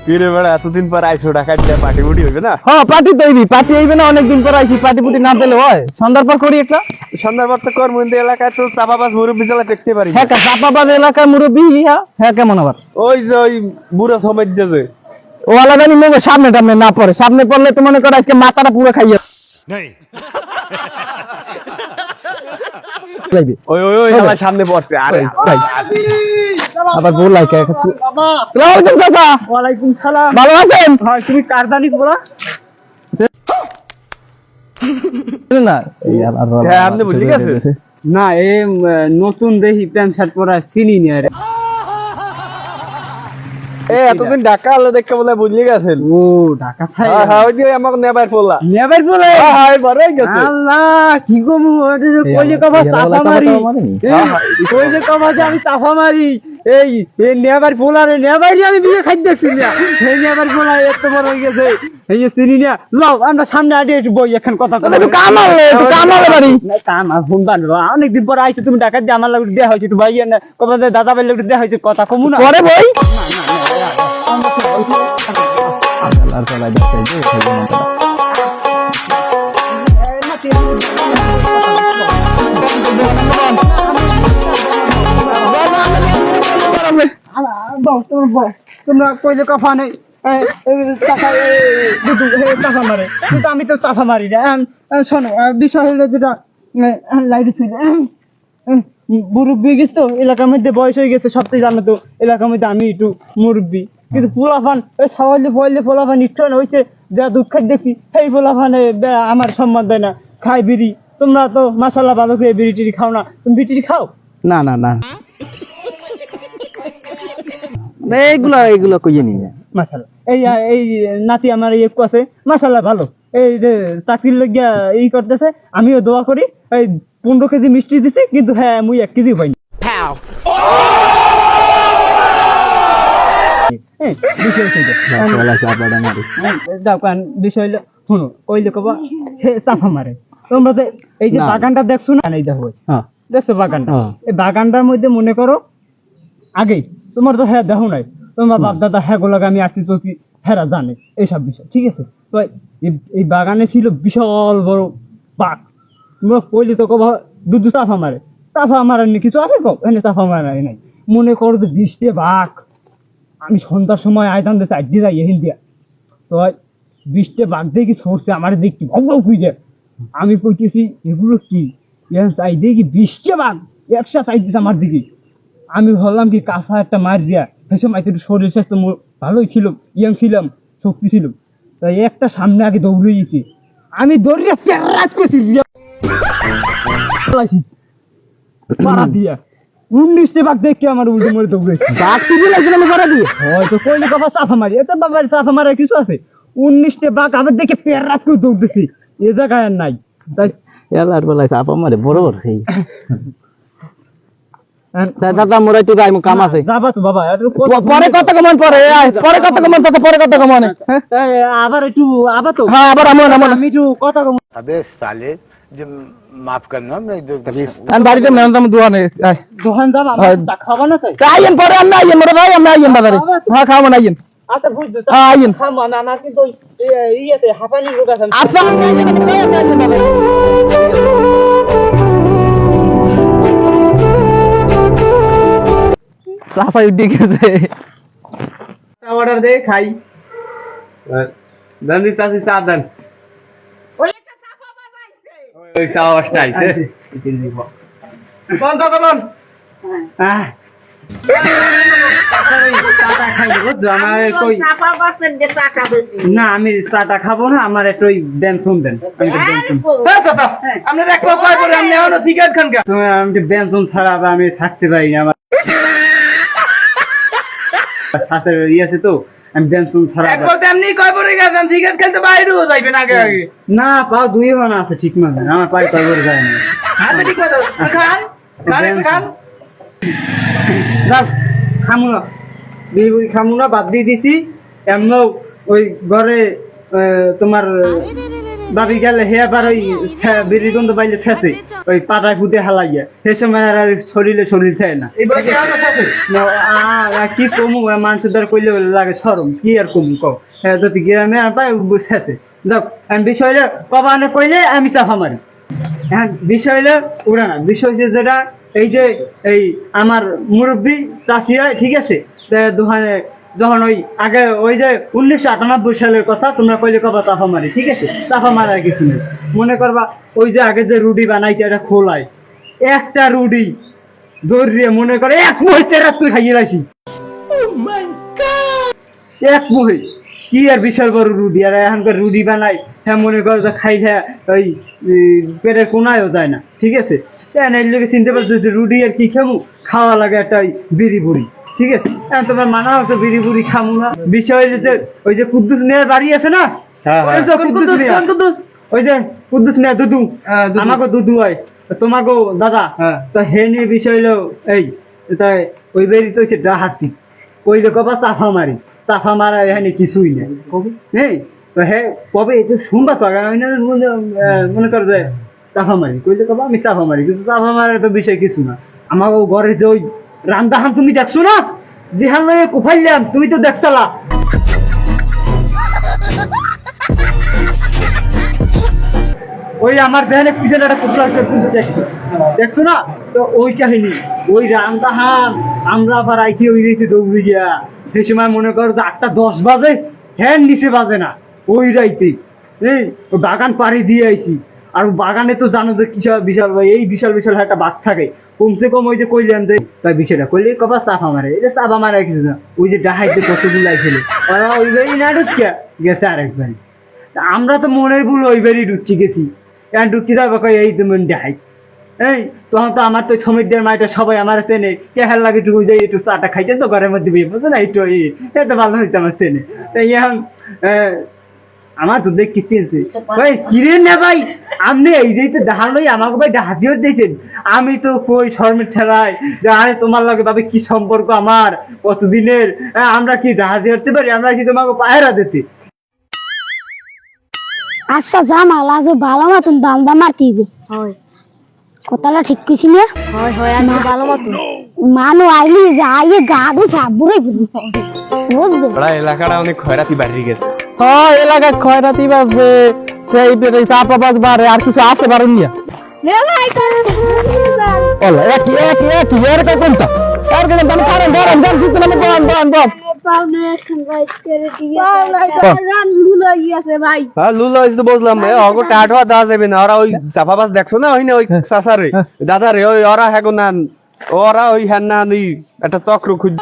কিরে বেড়া এতদিন পর আইছো ঢাকা দিয়ে পার্টি মুটি হইবে না? হ্যাঁ পার্টি তো হইবি, পার্টি হইবে না? অনেকদিন পর আইছি, পার্টি পুটি না পেলে হয়? সন্ধ্যার পর করি একটা। সন্ধ্যার পর তো কর মন্দির এলাকায় তো চাপাবাজ মুরব্বী জেলা দেখতে পারি। হ্যাঁ চাপাবাদ এলাকার মুরব্বী। হ্যাঁ কেমন আবার? ওই যে ওই বুড়ো সমাজ যে ও আলাদা নি মেঘে সামনে টামনে না পড়ে, সামনে পড়লে তো মনে করো আজকে মাথাটা পুরো খাইয়ে যাইবে। ওই ওই ওই আমার সামনে পড়ছে। আরে তাই। আবার বল লাইকা বাবা সালাম কাকা। ওয়ালাইকুম সালাম। ভালো আছেন? হয় তুমি কারদানি বলা না এই হ্যাঁ আপনি বুঝলি গেছে না এ নতুন দেখি প্যান্ট শার্ট পরা চিনি নি আরে। এতদিন ঢাকা আলো দেখে বলে বুঝলি গেছেন। ও ঢাকা থাই হ্যাঁ হ্যাঁ ওই যে আমাকে নেবার পড়লা। নেবার বলে হ্যাঁ হ্যাঁ বড়ই গেছে। আল্লাহ কি গো ওটা যে কইলে কবা চাপা মারি। কইলে কবা যে আমি চাপা মারি। এই নেবার পোলারে নেবারই আমি বিয়ে খাই দেখছি না। এই নেবার পোলা এত বড় হয়ে গেছে। এই যে চিনি না লও আমরা সামনে আগে একটু বই এখন কথা কথা একটু কামালে বাড়ি না কাম আর ফোন বানলো অনেকদিন পর আইছে তুমি ঢাকা দিয়ে আমার লাগে দেয়া হয়েছে একটু ভাই না কবা যে দাদা ভাই লাগে দেয়া হয়েছে কথা কমু না পরে বই তোমরা কইলে কথা নেই চাফা মারে কিন্তু আমি তো চাফা মারি না শোনো বিষয় হলো যেটা লাইট ছিল মুরব্বী গেছে তো এলাকার মধ্যে বয়স হয়ে গেছে সবটাই জানো তো এলাকার মধ্যে আমি একটু মুরব্বী কিন্তু পোলাফান ওই সবাইলে বললে পোলাফান একটু হয়েছে যা দুঃখ দেখছি সেই পোলাফানে আমার সম্মান দেয় না খাই বিড়ি তোমরা তো মাসাল্লাহ ভালো করে বিড়ি টিড়ি খাও না তুমি বিড়ি টিড়ি খাও না না না এইগুলা এইগুলা কইয়ে নিয়ে মাশাআল্লাহ এই এই নাতি আমার একটু আছে মাশাআল্লাহ ভালো এই যে চাকরির লাগিয়া এই করতেছে আমিও দোয়া করি এই 15 কেজি মিষ্টি দিছি কিন্তু হ্যাঁ মুই 1 কেজি পাইনি বিষয় হলো শুনো কইলে কবা হে চাফা মারে তোমরা তো এই যে বাগানটা দেখছো না এই দেখো দেখছো বাগানটা এই বাগানটার মধ্যে মনে করো আগেই তোমার তো হ্যাঁ দেখো নাই তোমার বাপ দাদা হ্যাঁ গোলাকে আমি আসছি চলছি হেরা জানে এইসব বিষয় ঠিক আছে তো এই বাগানে ছিল বিশাল বড় বাঘ কইলি তো কবা দুধ চাফা মারার কিছু আছে কব এনে চাফা মারা নাই মনে করো যে 20টা বাঘ আমি সন্ধ্যার সময় আইতাম দিতে আজকে যাই এহিন দিয়া তো 20টা বাঘ দেখি সরছে আমার দেখি ভগ্ন খুঁজে আমি কইতেছি এগুলো কি চাই দেখি 20টা বাঘ একসাথে আইতেছে আমার দিকে আমি ভাবলাম কি কাঁচা একটা মার দিয়া সেই সময় একটু শরীর স্বাস্থ্য ভালোই ছিল ইয়াং ছিলাম শক্তি ছিল তাই একটা সামনে আগে দৌড়ে গেছি আমি দৌড়িয়ে চেরাত করছি পাড়া দিয়া 19টা বাঘ দেখে আমার উল্টে মরে দৌড়েছি বাঘ টিভি লাগছিল আমি পাড়া দিয়ে হয়তো কইলে কথা চাফা মারি এত বাবার চাফা মারার কিছু আছে 19টা বাঘ আবার দেখে পেরাত করে দৌড়তেছি এ জায়গায় আর নাই তাই এলার বেলায় চাপা মারে বরাবর সেই দাদা মোরা একটু যাই কাম আছে যাবা তো বাবা পরে কত কমান পরে কত কমান তত পরে কত কমান আবার একটু আবার তো হ্যাঁ আবার আমি একটু কথা কম अबे साले जो माफ करना मैं जो আমি বাড়িতে মেনতাম দোকানে দোকান যাব আমরা চা খাবো না তাই আইন পরে আমি আইন মোরা ভাই আমি আইন বাজারে হ্যাঁ খাবো না আইন আচ্ছা বুঝছো হ্যাঁ আইন খাবো না আমার কিন্তু এই আছে হাঁপানি রোগ আছে আচ্ছা আমি আইন বাজারে চাপা উঠে গেছে অর্ডার দে খাই দেন দিতাছি চা দেন ওই চা আসতে আইছে কোন কোন না আমি চাটা খাবো না আমার একটু বেনসন দেন আপনার এক লোক কয় করে আপনি এখনো টিকেট খান কে আমি বেনসন ছাড়া আমি থাকতে পারি না আমার শ্বাসের আছে তো আমি বেনসন ছাড়া এক বলতে এমনি কয় করে গেছেন টিকেট খেলতে বাইরেও যাইবেন আগে আগে না পাও দুই বানা আছে ঠিক মতো আমার পায়ে কয় করে যায় না আচ্ছা ঠিক কথা খান খান একটু খান যাও খামু না বিড়ি খামু না বাদ দিয়ে দিছি এমনও ওই ঘরে তোমার ভাবি গেলে হে আবার ওই বিড়ি গন্ধ পাইলে ছেঁচে ওই পাটায় ফুটে হালাইয়া সে সময় আর শরীর থাকে না কি কমু মানুষের দ্বারা কইলে লাগে সরম কি আর কমু কও হ্যাঁ যদি গ্রামে আর পাই ছেঁচে যাক আমি বিষয়টা কবা আনে কইলে আমি চাফা মারি হ্যাঁ বিষয় হলো ওরা না বিষয় হচ্ছে যেটা এই যে এই আমার মুরব্বী চাষিরা ঠিক আছে দোকানে যখন ওই আগে ওই যে 1998 সালের কথা তোমরা কইলে কবা চাফা মারি ঠিক আছে চাফা মারার কিছু নেই মনে করবা ওই যে আগে যে রুডি বানাইতে এটা খোলায় একটা রুডি দৌড়িয়ে মনে করে এক মুহূর্তে রাত্রে খাইয়ে রাখি এক মুহূর্ত কি আর বিশাল বড় রুডি আর এখনকার রুডি বানাই হ্যাঁ মনে করো যে খাই ওই পেটের কোনায়ও যায় না ঠিক আছে লোকে চিনতে পারছো যে রুডি আর কি খামু খাওয়া লাগে একটা বিড়ি বুড়ি ঠিক আছে তোমার মানা হতো বিড়ি বুড়ি খামু না বিষয় যে ওই যে কুদ্দুস মিয়ার বাড়ি আছে না ওই যে কুদ্দুস মিয়া দুদু আমাকে দুদু হয় তোমাকে দাদা তো হে নিয়ে বিষয় হলো এই তাই ওই বেরি তো হচ্ছে ডাহাতি কইলে কবা চাফা মারি চাফা মারা এখানে কিছুই নেই নেই তো হ্যাঁ কবে এই তো শুনবা তো মনে করো যে চাফা মারি কইলে কবা আমি চাফা মারি কিন্তু চাফা মারার তো বিষয় কিছু না আমার ঘরে যে ওই রান্দাহান তুমি দেখছো না যেহান কোফাইলাম তুমি তো দেখছালা ওই আমার দেহানে পিছনে একটা কুকুর দেখছো না তো ওই কাহিনী ওই রান্দাহান আমরা আবার আইসি ওই রীতি দৌড়ি গিয়া সেই সময় মনে করো যে 8:10 বাজে হ্যাঁ নিচে বাজে না ওই রাইতে এই বাগান পাড়ি দিয়ে আইছি আর বাগানে তো জানো যে কিসব বিশাল ভাই এই বিশাল বিশাল একটা বাঘ থাকে কমসে কম ওই যে কইলাম যে তাই বিষয়টা কইলে কবা চাফা মারে এই যে চাফা মারা কিছু না ওই যে ডাহাইতে কতগুলো আইছিল ওরা ওই বাড়ি না ঢুকিয়া গেছে আরেকবারই আমরা তো মনের ভুল ওই বাড়ি ঢুকি গেছি এখন ঢুকি যাবো কই এই তো মন ডাহাই এই তখন তো আমার তো সমুদ্রের মাইটা সবাই আমার চেনে কে হেল লাগে একটু যাই একটু চাটা খাইতেন তো ঘরের মধ্যে বিয়ে বুঝো না একটু এটা ভালো হয়েছে আমার চেনে তাই এখন আমার তো দেখ কি চিনছে ভাই কিরে না ভাই আপনি এই যে তো ডাহালই আমাকে ভাই ডাহাতিও দিয়েছেন আমি তো কই শর্মের ঠেলায় যে আরে তোমার লাগে ভাবে কি সম্পর্ক আমার কতদিনের আমরা কি ডাহাতি হতে পারি আমরা কি তোমাকে পায়রা দিতে আচ্ছা জামাল আজ ভালো মতন দাম দাম মারতিবে হয় কথাটা ঠিক কইছি না হয় হয় আজ ভালো মতন মানু আইলি যাইয়ে গাড়ি খাবুরে বুঝছো বড় এলাকাটা অনেক খয়রাতি বাড়ি গেছে হ্যাঁ এলাকায় খয়রাতি বাজবে সেই চাপা বাজ বাড়ে আর কিছু আছে বাড়ুন নিয়া লে ভাই ওলা এক এর কা কোনটা আর কেন দাম কারণ গরম দাম দিতে না বল পাউনে এখন রাইট করে দিয়া রান লুলো গিয়েছে ভাই হ্যাঁ লুলো হইছে বুঝলাম ওগো টাটওয়া দেওয়া যাবে না ওরা ওই চাপাবাস দেখছো না ওই না ওই চাচারে দাদা রে ওই ওরা হ্যাগো না ওরা ওই হ্যান না একটা চক্র খুঁজ